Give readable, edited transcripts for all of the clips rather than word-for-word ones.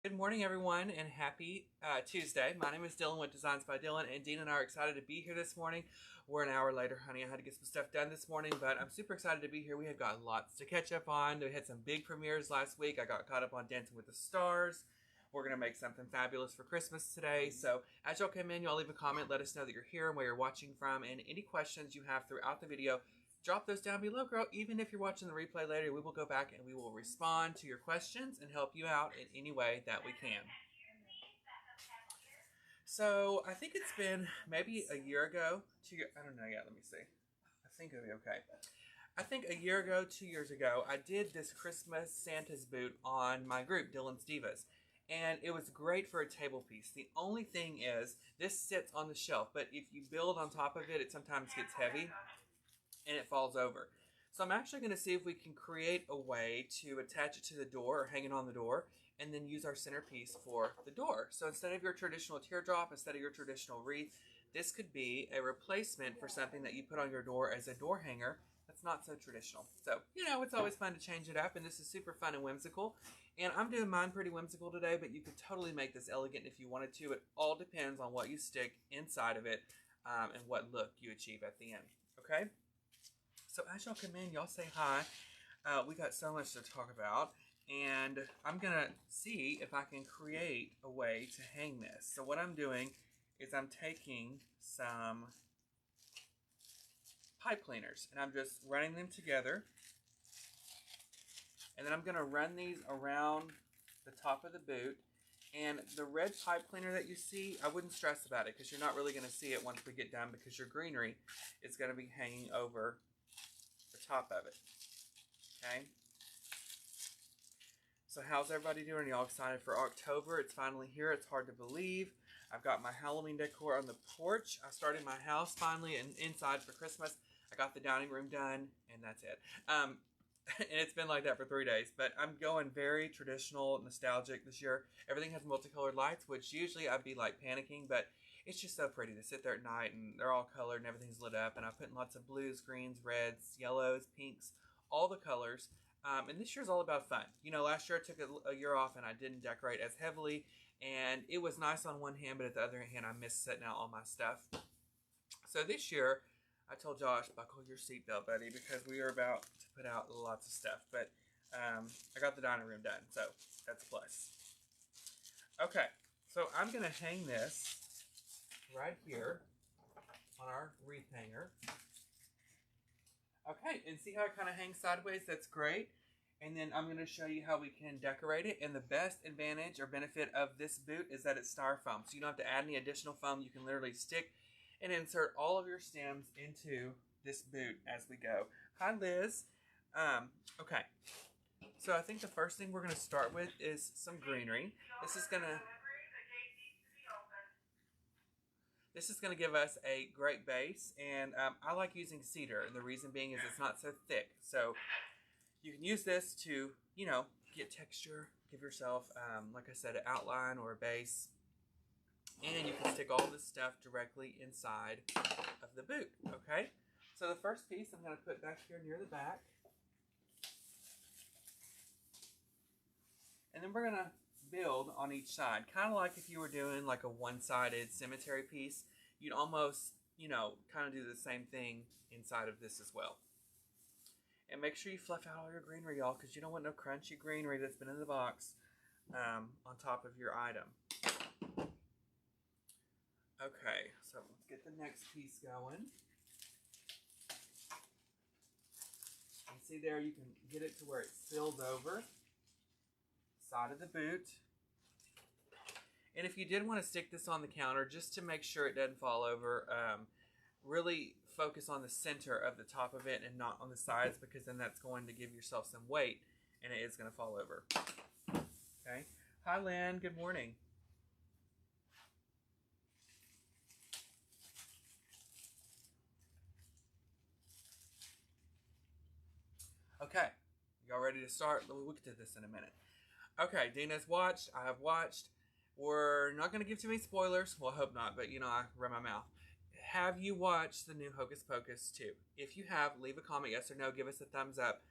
Good morning, everyone, and happy Tuesday. My name is Dylan with Designs by Dylan, and Dean and I are excited to be here this morning. We're an hour later, honey. I had to get some stuff done this morning, but I'm super excited to be here. We have got lots to catch up on. We had some big premieres last week. I got caught up on Dancing with the Stars. We're going to make something fabulous for Christmas today. So, as y'all come in, y'all leave a comment. Let us know that you're here and where you're watching from, and any questions you have throughout the video, drop those down below, girl. Even if you're watching the replay later, we will go back and we will respond to your questions and help you out in any way that we can. So I think it's been maybe a year ago, I don't know yet, let me see. I think it'll be okay. I think a year ago, 2 years ago, I did this Christmas Santa's boot on my group, Dylan's Divas. And it was great for a table piece. The only thing is, this sits on the shelf, but if you build on top of it, it sometimes gets heavy and it falls over. So I'm actually going to see if we can create a way to attach it to the door or hang it on the door and then use our centerpiece for the door. So instead of your traditional teardrop, instead of your traditional wreath, this could be a replacement for something that you put on your door as a door hanger that's not so traditional. So, it's always fun to change it up, and this is super fun and whimsical. And I'm doing mine pretty whimsical today, but you could totally make this elegant if you wanted to. It all depends on what you stick inside of it and what look you achieve at the end. Okay? So as y'all come in, y'all say hi. We got so much to talk about, and I'm gonna see if I can create a way to hang this. So what I'm doing is I'm taking some pipe cleaners and I'm just running them together, and then I'm gonna run these around the top of the boot. And the red pipe cleaner that you see, I wouldn't stress about it because you're not really gonna see it once we get done because your greenery is gonna be hanging over the top of it. Okay. So how's everybody doing? Y'all excited for October? It's finally here. It's hard to believe. I've got my Halloween decor on the porch. I started my house finally and inside for Christmas. I got the dining room done, and that's it. And it's been like that for 3 days. But I'm going very traditional, nostalgic this year. Everything has multicolored lights, which usually I'd be like panicking, but it's just so pretty to sit there at night and they're all colored and everything's lit up. And I put in lots of blues, greens, reds, yellows, pinks, all the colors. And this year's all about fun. Last year I took a year off and I didn't decorate as heavily. And it was nice on one hand, but at the other hand, I missed setting out all my stuff. So this year, I told Josh, buckle your seatbelt, buddy, because we are about to put out lots of stuff. But I got the dining room done, so that's a plus. Okay, so I'm going to hang this right here on our wreath hanger. Okay, and see how it kind of hangs sideways? That's great. And then I'm going to show you how we can decorate it. And the best advantage or benefit of this boot is that it's styrofoam. So you don't have to add any additional foam. You can literally stick and insert all of your stems into this boot as we go. Hi, Liz. Okay, so I think the first thing we're going to start with is some greenery. This is going to give us a great base, and I like using cedar, and the reason being is it's not so thick. So you can use this to, get texture, give yourself, like I said, an outline or a base, and you can stick all this stuff directly inside of the boot, okay? So the first piece I'm going to put back here near the back, and then we're going to build on each side, kind of like if you were doing like a one-sided cemetery piece. You'd almost, kind of do the same thing inside of this as well. And make sure you fluff out all your greenery, y'all, because you don't want no crunchy greenery that's been in the box on top of your item. Okay, so let's get the next piece going. And see there, you can get it to where it spills over side of the boot. And if you did want to stick this on the counter, just to make sure it doesn't fall over, really focus on the center of the top of it and not on the sides, because then that's going to give yourself some weight and it is going to fall over. Okay. Hi, Lynn. Good morning. Okay. Y'all ready to start? We'll get to this in a minute. Okay. Dina's watched. I have watched. We're not going to give too many spoilers. Well, I hope not, but I run my mouth. Have you watched the new Hocus Pocus 2? If you have, leave a comment, yes or no. Give us a thumbs up.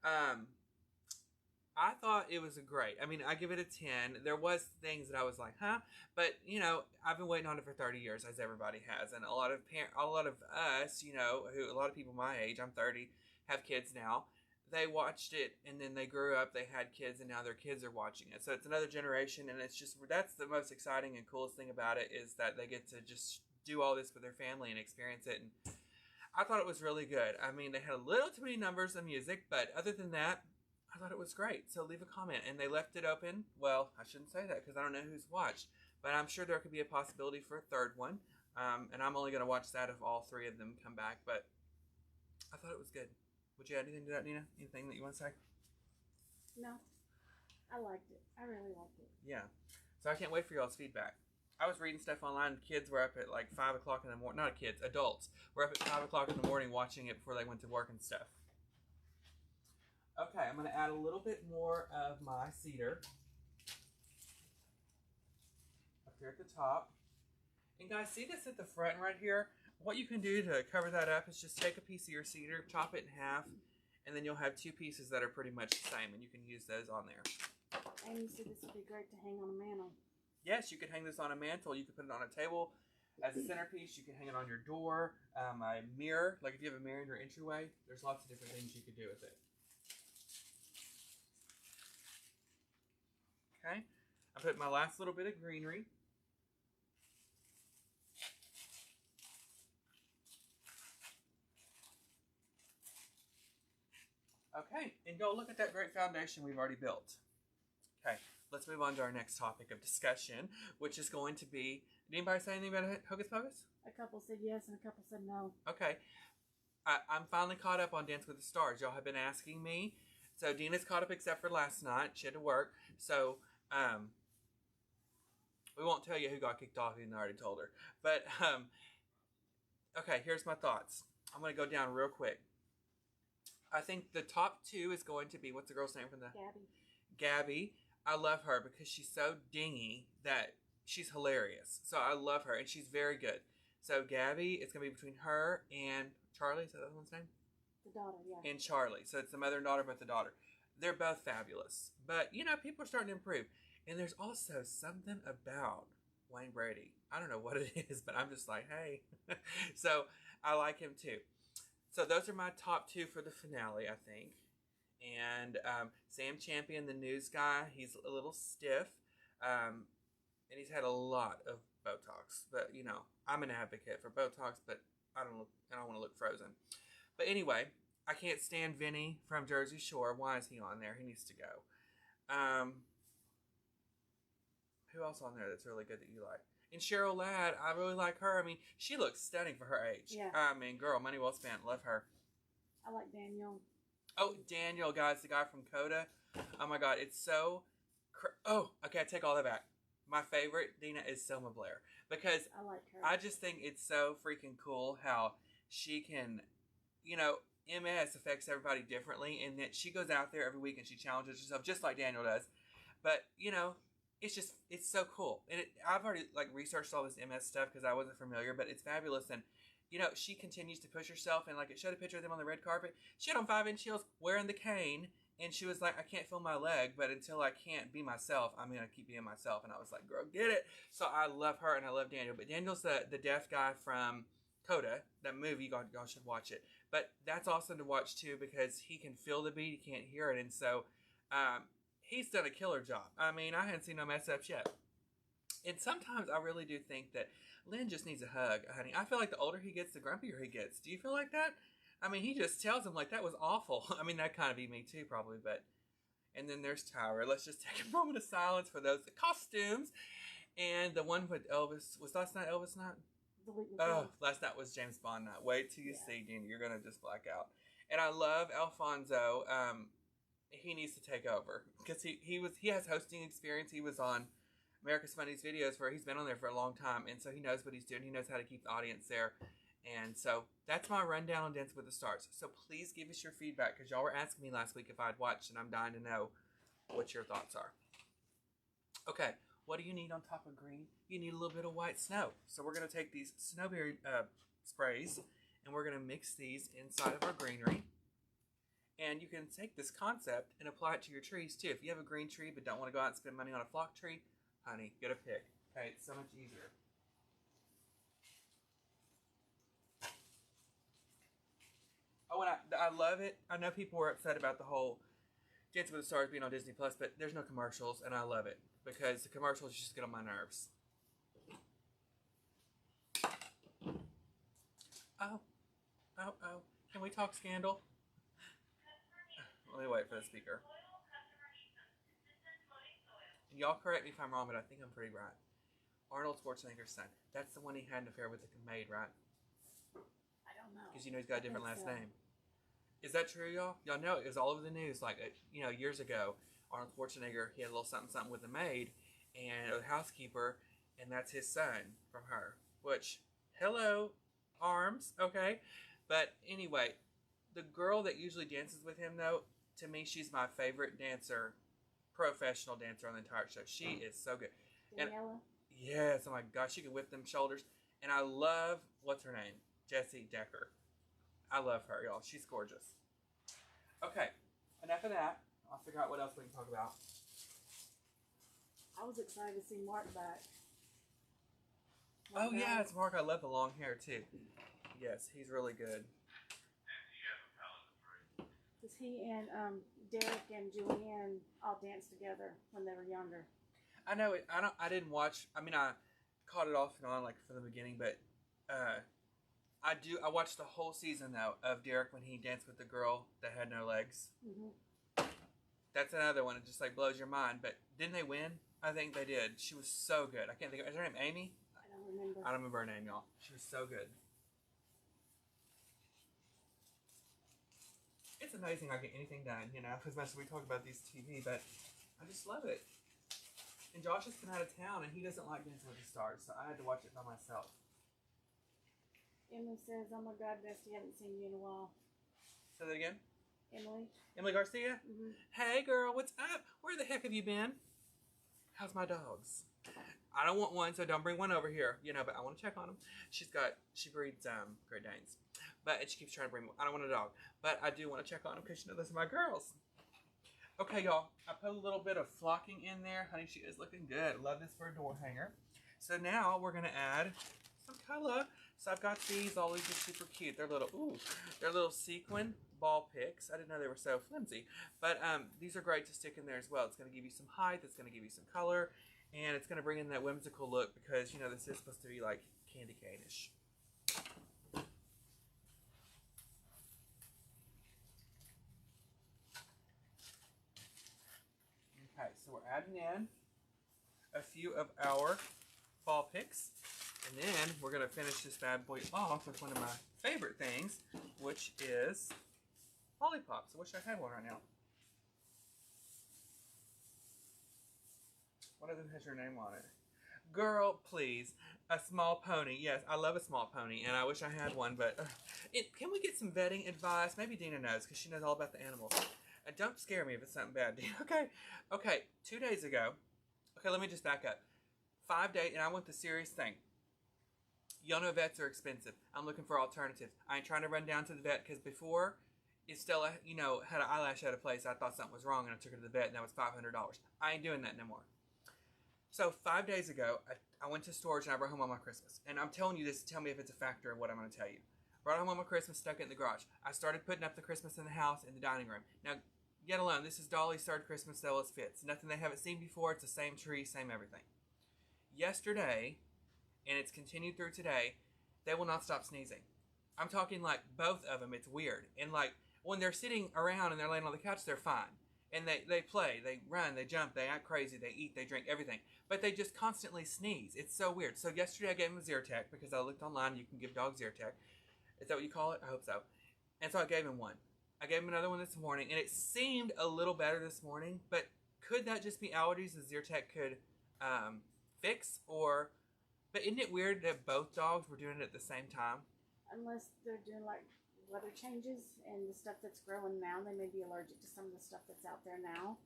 I I thought it was a great. I mean, I give it a 10. There was things that I was like, huh? But, you know, I've been waiting on it for 30 years, as everybody has. And a lot of us, you know, a lot of people my age, I'm 30, have kids now. They watched it and then they grew up, they had kids, and now their kids are watching it. So it's another generation, and it's just, that's the most exciting and coolest thing about it, is that they get to just do all this with their family and experience it. And I thought it was really good. I mean, they had a little too many numbers of music, but other than that, I thought it was great. So leave a comment. And they left it open. Well, I shouldn't say that because I don't know who's watched, but I'm sure there could be a possibility for a third one. And I'm only going to watch that if all three of them come back. But I thought it was good. Would you add anything to that, Nina? Anything that you want to say? No, I liked it. I really liked it. Yeah. So I can't wait for y'all's feedback. I was reading stuff online. Kids were up at like 5 o'clock in the morning. Not kids, adults were up at 5 o'clock in the morning watching it before they went to work and stuff. Okay, I'm going to add a little bit more of my cedar up here at the top. And guys, see this at the front right here? What you can do to cover that up is just take a piece of your cedar, chop it in half, and then you'll have two pieces that are pretty much the same, and you can use those on there. And you said this would be great to hang on a mantle. Yes, you could hang this on a mantle. You could put it on a table as a centerpiece. You can hang it on your door, a mirror. Like if you have a mirror in your entryway, there's lots of different things you could do with it. Okay, I put my last little bit of greenery. Okay, and go look at that great foundation we've already built. Okay, let's move on to our next topic of discussion, which is going to be, did anybody say anything about Hocus Pocus? A couple said yes and a couple said no. Okay, I'm finally caught up on Dance with the Stars. Y'all have been asking me. So Dina's caught up except for last night. She had to work. So, we won't tell you who got kicked off, even though I already told her. But, okay, here's my thoughts. I'm going to go down real quick. I think the top two is going to be, what's the girl's name from the? Gabby. I love her because she's so dingy that she's hilarious. So I love her, and she's very good. So Gabby, it's going to be between her and Charlie. Is that the one's name? The daughter, yeah. And Charlie. So it's the mother and daughter, but the daughter. They're both fabulous. But, you know, people are starting to improve. And there's also something about Wayne Brady. I don't know what it is, but I'm just like, hey. So I like him too. So those are my top two for the finale, I think. And Sam Champion, the news guy, he's a little stiff. And he's had a lot of Botox. But, you know, I'm an advocate for Botox, but I don't want to look frozen. But anyway, I can't stand Vinny from Jersey Shore. Why is he on there? He needs to go. Who else on there that's really good that you like? And Cheryl Ladd, I really like her. I mean, she looks stunning for her age. Yeah. I mean, girl, money well spent. Love her. I like Daniel. Oh, Daniel, guys, the guy from Coda. Oh, my God, it's so... Oh, okay, I take all that back. My favorite, Dina, is Selma Blair. Because I like her. I just think it's so freaking cool how she can... You know, MS affects everybody differently, and that she goes out there every week and she challenges herself just like Daniel does. But, you know... It's so cool. And I've already, like, researched all this MS stuff because I wasn't familiar, but it's fabulous. And, you know, she continues to push herself. And, like, it showed a picture of them on the red carpet. She had on 5-inch heels wearing the cane. And she was like, I can't feel my leg, but until I can't be myself, I'm going to keep being myself. And I was like, girl, get it. So I love her and I love Daniel. But Daniel's the deaf guy from Coda. That movie, y'all should watch it. But that's awesome to watch, too, because he can feel the beat. He can't hear it. And so, he's done a killer job. I mean, I hadn't seen no mess ups yet. And sometimes I really do think that Lynn just needs a hug, honey. I feel like the older he gets, the grumpier he gets. Do you feel like that? I mean, he just tells him, like, that was awful. I mean, that kind of be me too, probably, but... And then there's Tyra. Let's just take a moment of silence for those costumes. And the one with Elvis... Was last night Elvis night? The week before. Oh, last night was James Bond night. Wait till you see, Dina. You're going to just black out. And I love Alfonso. He needs to take over because he has hosting experience. He was on America's Funniest Videos where he's been on there for a long time, and so he knows what he's doing. He knows how to keep the audience there. And so that's my rundown on Dance with the Stars. So please give us your feedback because y'all were asking me last week if I'd watched, and I'm dying to know what your thoughts are. Okay, what do you need on top of green? You need a little bit of white snow. So we're going to take these snowberry sprays, and we're going to mix these inside of our greenery. And you can take this concept and apply it to your trees too. If you have a green tree but don't want to go out and spend money on a flock tree, honey, get a pick. Okay, it's so much easier. Oh, and I love it. I know people were upset about the whole Dancing with the Stars being on Disney Plus, but there's no commercials, and I love it because the commercials just get on my nerves. Oh. Can we talk scandal? Let me wait for the speaker. And y'all correct me if I'm wrong, but I think I'm pretty right. Arnold Schwarzenegger's son. That's the one he had an affair with the maid, right? I don't know. Because you know he's got a different last name. Is that true, y'all? Y'all know it was all over the news, like, years ago. Arnold Schwarzenegger, he had a little something with the maid and a housekeeper, and that's his son from her. Which, hello, arms, okay? But anyway, the girl that usually dances with him, though, to me, she's my favorite dancer, professional dancer on the entire show. She is so good. Daniela? Yes, oh my gosh, she can whip them shoulders. And I love, what's her name? Jessie Decker. I love her, y'all. She's gorgeous. Okay, enough of that. I'll figure out what else we can talk about. I was excited to see Mark back. Oh, yeah, it's Mark. I love the long hair, too. Yes, he's really good. Because he and Derek and Julianne all danced together when they were younger. I know it. I didn't watch. I mean, I caught it off and on, like, from the beginning, but I watched the whole season, though, of Derek when he danced with the girl that had no legs. Mm-hmm. That's another one. It just, like, blows your mind. But didn't they win? I think they did. She was so good. I can't think of... Is her name Amy? I don't remember. I don't remember her name, y'all. She was so good. It's amazing I get anything done, as much as we talk about these TV, but I just love it. And Josh has been out of town, and he doesn't like Dancing with the Stars, so I had to watch it by myself. Emily says, "Oh my God, Bestie, haven't seen you in a while." Say that again? Emily Garcia? Mm-hmm. Hey, girl, what's up? Where the heck have you been? How's my dogs? I don't want one, so don't bring one over here, but I want to check on them. She breeds Great Danes. And she keeps trying to bring, I don't want a dog, but I do want to check on them because, those are my girls. Okay, y'all, I put a little bit of flocking in there. Honey, she is looking good. Love this for a door hanger. So now we're going to add some color. So I've got these. All these are super cute. They're little sequin ball picks. I didn't know they were so flimsy. But these are great to stick in there as well. It's going to give you some height. It's going to give you some color. And it's going to bring in that whimsical look because, this is supposed to be like candy cane-ish. Okay, so we're adding in a few of our ball picks. And then we're going to finish this bad boy off with one of my favorite things, which is lollipops. I wish I had one right now. One of them has your name on it. Girl, please. A small pony. Yes, I love a small pony, and I wish I had one, but can we get some vetting advice? Maybe Dina knows, because she knows all about the animals. Don't scare me if it's something bad, Dina. Okay, 2 days ago. Okay, let me just back up. 5 days, and I want the serious thing. Y'all know vets are expensive. I'm looking for alternatives. I ain't trying to run down to the vet, because before, Estella, had an eyelash out of place. I thought something was wrong, and I took her to the vet, and that was $500. I ain't doing that no more. So 5 days ago, I went to storage and I brought home all my Christmas. And I'm telling you this to tell me if it's a factor of what I'm going to tell you. Brought home all my Christmas, stuck it in the garage. I started putting up the Christmas in the house, in the dining room. Now, get alone, this is Dolly's third Christmas sale as fits. Nothing they haven't seen before. It's the same tree, same everything. Yesterday, and it's continued through today, they will not stop sneezing. I'm talking like both of them. It's weird. And like when they're sitting around and they're laying on the couch, they're fine. And they play, they run, they jump, they act crazy, they eat, they drink, everything. But they just constantly sneeze. It's so weird. So yesterday I gave him a Zyrtec because I looked online. You can give dogs Zyrtec. Is that what you call it? I hope so. And so I gave him one. I gave him another one this morning, and it seemed a little better this morning. But could that just be allergies the Zyrtec could fix? But isn't it weird that both dogs were doing it at the same time? Unless they're doing like weather changes and the stuff that's growing now, they may be allergic to some of the stuff that's out there now.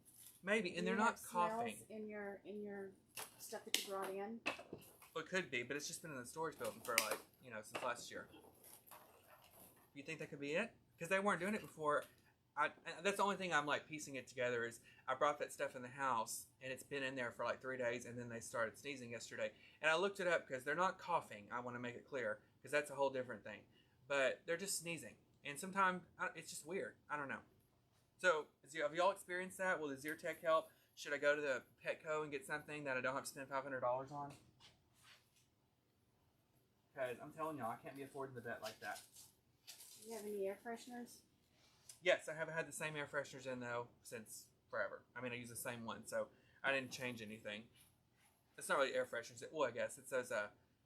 Maybe, and they're not coughing. In your stuff that you brought in. Well, it could be, but it's just been in the storage building for since last year. You think that could be it? Because they weren't doing it before. that's the only thing I'm like piecing it together is I brought that stuff in the house and it's been in there for like 3 days and then they started sneezing yesterday. And I looked it up because they're not coughing. I want to make it clear because that's a whole different thing. But they're just sneezing. And sometimes it's just weird. I don't know. So have y'all experienced that? Will the Zyrtec help? Should I go to the Petco and get something that I don't have to spend $500 on? Because I'm telling y'all, I can't be affording the vet like that. Do you have any air fresheners? Yes, I have had the same air fresheners in though since forever. I mean, I use the same one, so I didn't change anything. It's not really air fresheners. Well, I guess it's those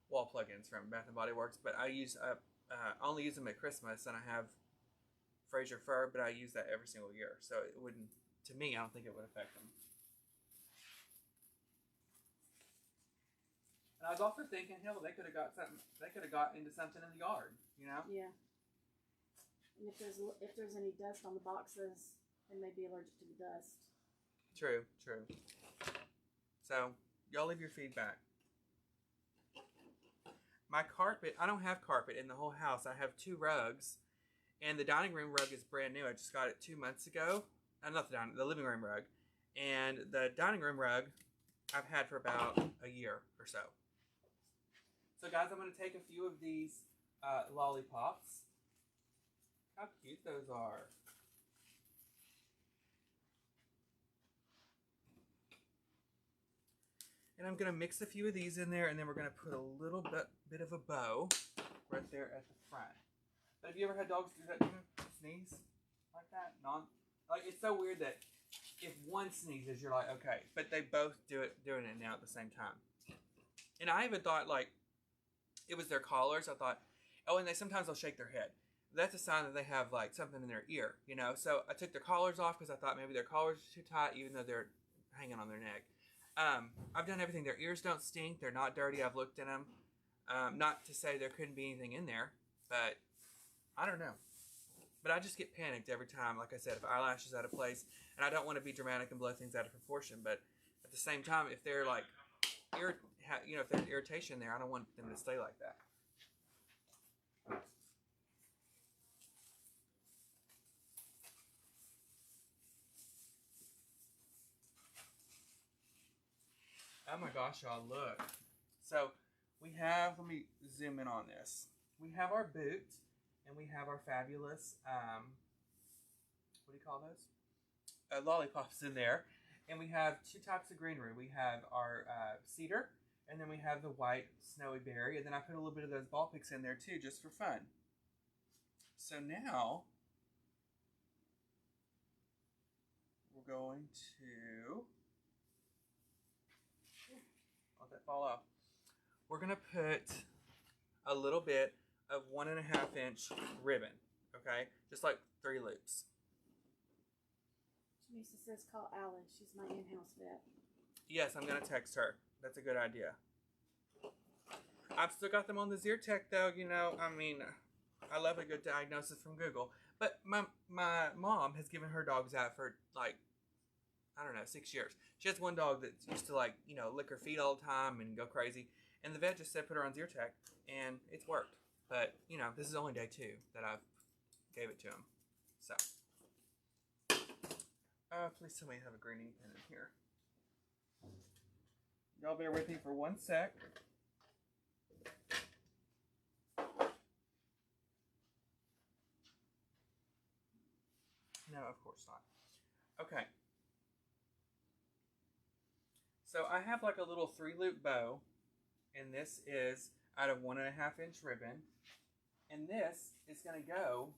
wall plugins from Bath and Body Works, but I only use them at Christmas, and I have Fraser Fur, but I use that every single year, so it wouldn't. To me, I don't think it would affect them. And I was also thinking, hell, they could have got something. They could have got into something in the yard, you know? Yeah. And if there's any dust on the boxes, they may be allergic to the dust. True. So, y'all leave your feedback. My carpet, I don't have carpet in the whole house. I have 2 rugs, and the dining room rug is brand new. I just got it 2 months ago. Not the living room rug. And the dining room rug, I've had for about a year or so. So guys, I'm going to take a few of these lollipops. How cute those are. And I'm going to mix a few of these in there, and then we're going to put a little bit of a bow right there at the front. But have you ever had dogs do that to you? Sneeze like that? Like, it's so weird that if one sneezes, you're like, okay. But they both doing it now at the same time. And I even thought, like, it was their collars. I thought, oh, and sometimes they'll shake their head. That's a sign that they have, like, something in their ear, you know? So I took their collars off because I thought maybe their collars are too tight, even though they're hanging on their neck. I've done everything. Their ears don't stink. They're not dirty. I've looked in them. Not to say there couldn't be anything in there, but I don't know. But I just get panicked every time, like I said, if eyelash is out of place. And I don't want to be dramatic and blow things out of proportion, but at the same time, if they're like, if there's irritation there, I don't want them to stay like that. Oh my gosh, y'all, look. So we have, let me zoom in on this. We have our boot, and we have our fabulous, what do you call those? Lollipops in there. And we have 2 types of greenery. We have our cedar, and then we have the white snowy berry. And then I put a little bit of those ball picks in there too, just for fun. So now, we're going to, let that fall off. We're going to put a little bit of 1.5 inch ribbon, okay? Just like 3 loops. Janisa says call Alice. She's my in-house vet. Yes, I'm going to text her. That's a good idea. I've still got them on the Zyrtec though, you know. I mean, I love a good diagnosis from Google. But my mom has given her dogs out for like, I don't know, 6 years. She has one dog that used to like, you know, lick her feet all the time and go crazy. And the vet just said put her on Zyrtec, and it's worked. But, you know, this is only day 2 that I've gave it to him. So. Please tell me I have a green ink pen in here. Y'all bear with me for 1 sec. No, of course not. Okay. So I have like a little 3-loop bow, and this is out of 1.5 inch ribbon, and this is going to go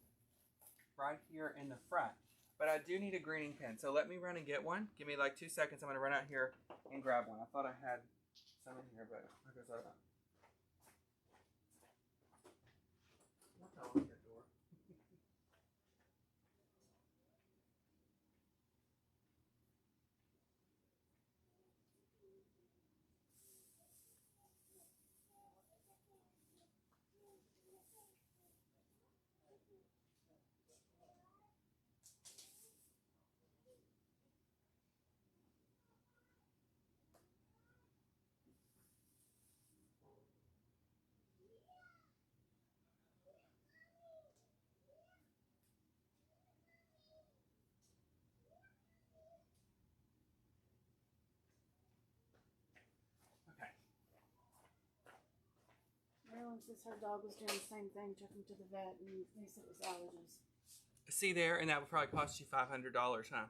right here in the front. But I do need a greening pen, so let me run and get one. Give me like 2 seconds. I'm going to run out here and grab one. I thought I had some in here, but I guess I don't. What the hell is your door? Her dog was doing the same thing. Took him to the vet, and they said it was allergies. See there, and that would probably cost you $500, huh?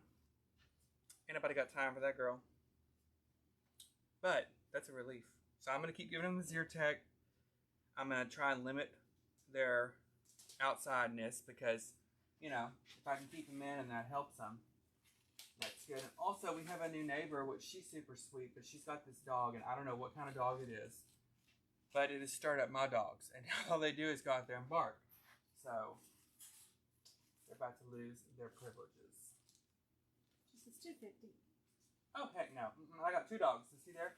Ain't nobody got time for that, girl. But that's a relief. So I'm gonna keep giving them the Zyrtec. I'm gonna try and limit their outsideness because, you know, if I can keep them in and that helps them, that's good. And also, we have a new neighbor, which she's super sweet, but she's got this dog, and I don't know what kind of dog it is, but it has stirred up my dogs, and all they do is go out there and bark. So they're about to lose their privileges. She says $250. Oh heck no! I got 2 dogs. You see there,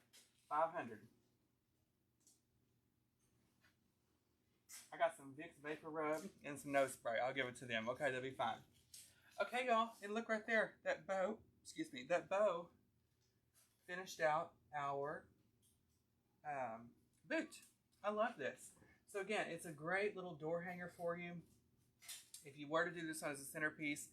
$500. I got some Vicks Vapor Rub and some nose spray. I'll give it to them. Okay, they'll be fine. Okay, y'all, and look right there. That bow, that bow finished out our boot. I love this. So again, it's a great little door hanger for you. If you were to do this as a centerpiece,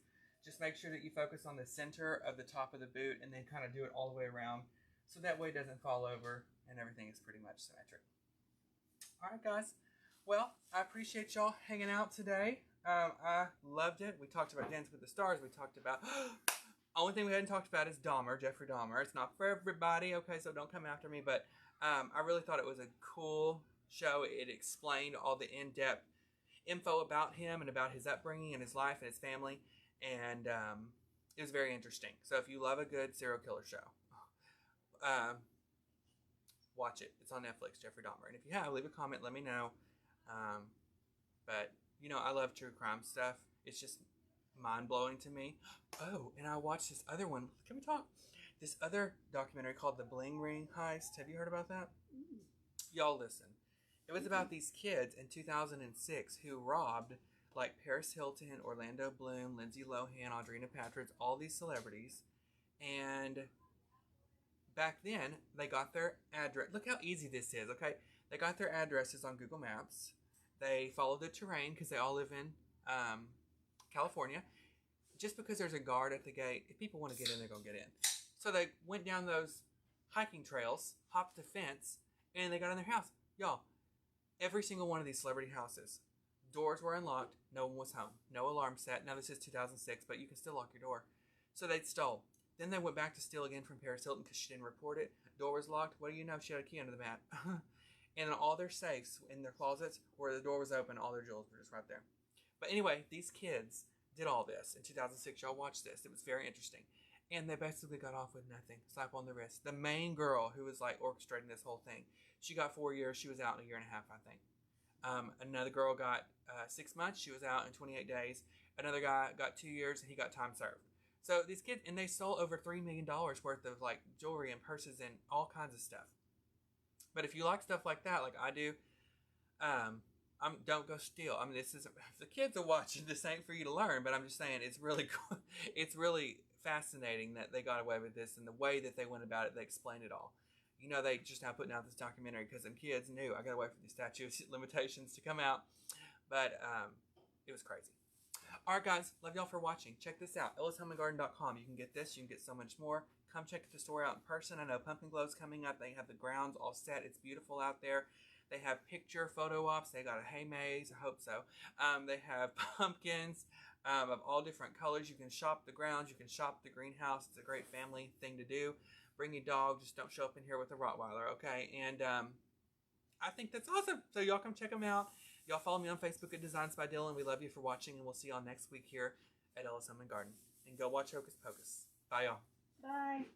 just make sure that you focus on the center of the top of the boot and then kind of do it all the way around. So that way it doesn't fall over and everything is pretty much symmetric. All right, guys. Well, I appreciate y'all hanging out today. I loved it. We talked about Dancing with the Stars. We talked about... Only thing we hadn't talked about is Dahmer, Jeffrey Dahmer. It's not for everybody, okay, so don't come after me. But I really thought it was a cool show. It explained all the in-depth info about him and about his upbringing and his life and his family. And it was very interesting. So if you love a good serial killer show, watch it. It's on Netflix, Jeffrey Dahmer. And if you have, leave a comment. Let me know. But, you know, I love true crime stuff. It's just mind-blowing to me. Oh, and I watched this other one. Can we talk? This other documentary called The Bling Ring Heist. Have you heard about that? Y'all listen. It was about these kids in 2006 who robbed, like, Paris Hilton, Orlando Bloom, Lindsay Lohan, Audrina Patridge, all these celebrities. And back then, they got their address. Look how easy this is, okay? They got their addresses on Google Maps. They followed the terrain because they all live in California. Just because there's a guard at the gate, if people want to get in, they're going to get in. So they went down those hiking trails, hopped the fence, and they got in their house. Y'all, every single one of these celebrity houses, doors were unlocked, no one was home, no alarm set. Now this is 2006, but you can still lock your door. So they stole. Then they went back to steal again from Paris Hilton because she didn't report it. Door was locked. What do you know? She had a key under the mat. And in all their safes, in their closets, where the door was open, all their jewels were just right there. But anyway, these kids did all this in 2006. Y'all watch this. It was very interesting. And they basically got off with nothing. Slap on the wrist. The main girl who was like orchestrating this whole thing, she got 4 years. She was out in a year and a half, I think. Another girl got 6 months. She was out in 28 days. Another guy got 2 years, and he got time served. So these kids, and they stole over $3 million worth of like jewelry and purses and all kinds of stuff. But if you like stuff like that, like I do, don't go steal. I mean, this is, if the kids are watching, this ain't for you to learn, but I'm just saying it's really cool. It's really fascinating that they got away with this and the way that they went about it. They explained it all. You know, they just now putting out this documentary because them kids knew I got to wait for the statute of limitations to come out. But it was crazy. All right, guys, love y'all for watching. Check this out, ellishomeandgarden.com. You can get this. You can get so much more. Come check the store out in person. I know Pumpkin Glow's coming up. They have the grounds all set. It's beautiful out there. They have picture photo ops. They got a hay maze. I hope so. They have pumpkins of all different colors. You can shop the grounds. You can shop the greenhouse. It's a great family thing to do. Bring your dog. Just don't show up in here with a Rottweiler, okay? And I think that's awesome. So y'all come check them out. Y'all follow me on Facebook at Designs by Dylan. We love you for watching, and we'll see y'all next week here at Ellis Home and Garden. And go watch Hocus Pocus. Bye, y'all. Bye.